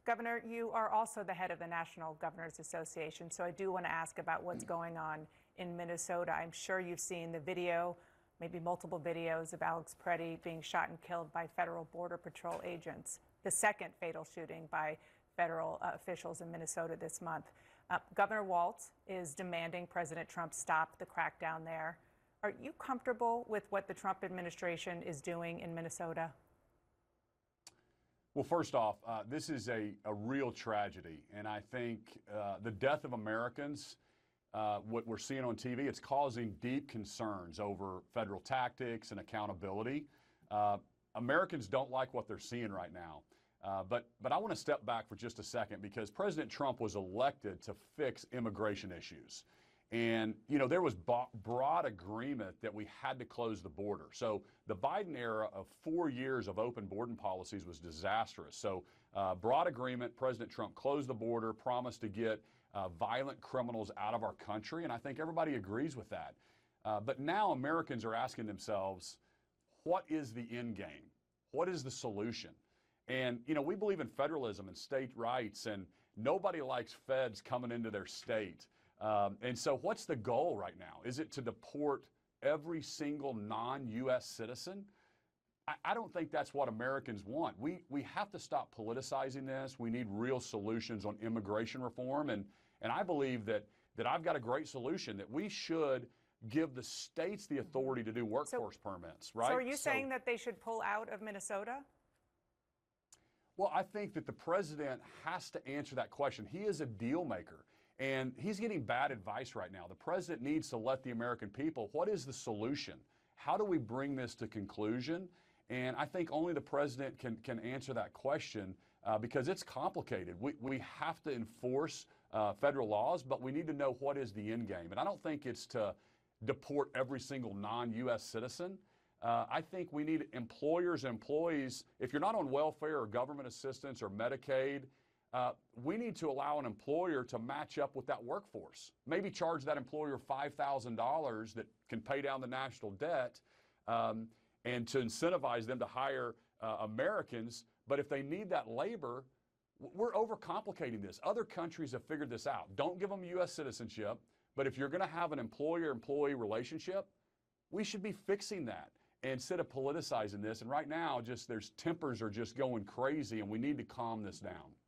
Governor, you are also the head of the National Governors Association, so I do want to ask about what's going on in Minnesota. I'm sure you've seen the video, maybe multiple videos of Alex Preddy being shot and killed by federal Border Patrol agents, the second fatal shooting by federal officials in Minnesota this month. Governor Walz is demanding President Trump stop the crackdown there. Are you comfortable with what the Trump administration is doing in Minnesota? Well, first off, this is a real tragedy. And I think the death of Americans, what we're seeing on TV, it's causing deep concerns over federal tactics and accountability. Americans don't like what they're seeing right now. But I want to step back for just a second, because President Trump was elected to fix immigration issues. And, you know, there was broad agreement that we had to close the border. So the Biden era of 4 years of open border policies was disastrous. So broad agreement, President Trump closed the border, promised to get violent criminals out of our country. And I think everybody agrees with that. But now Americans are asking themselves, what is the end game? What is the solution? And, you know, we believe in federalism and state rights, and nobody likes feds coming into their state. And so what's the goal right now? Is it to deport every single non-U.S. citizen? I don't think that's what Americans want. We have to stop politicizing this. We need real solutions on immigration reform. And I believe that I've got a great solution, that we should give the states the authority to do workforce permits, right? So are you saying that they should pull out of Minnesota? Well, I think that the president has to answer that question. He is a deal maker. And he's getting bad advice right now. The president needs to let the American people, what is the solution? How do we bring this to conclusion? And I think only the president can answer that question because it's complicated. We have to enforce federal laws, but we need to know what is the end game. And I don't think it's to deport every single non-U.S. citizen. I think we need employers and employees. If you're not on welfare or government assistance or Medicaid, we need to allow an employer to match up with that workforce. Maybe charge that employer $5,000 that can pay down the national debt and to incentivize them to hire Americans. But if they need that labor, we're overcomplicating this. Other countries have figured this out. Don't give them U.S. citizenship. But if you're going to have an employer-employee relationship, we should be fixing that instead of politicizing this. And right now, there's tempers are just going crazy, and we need to calm this down.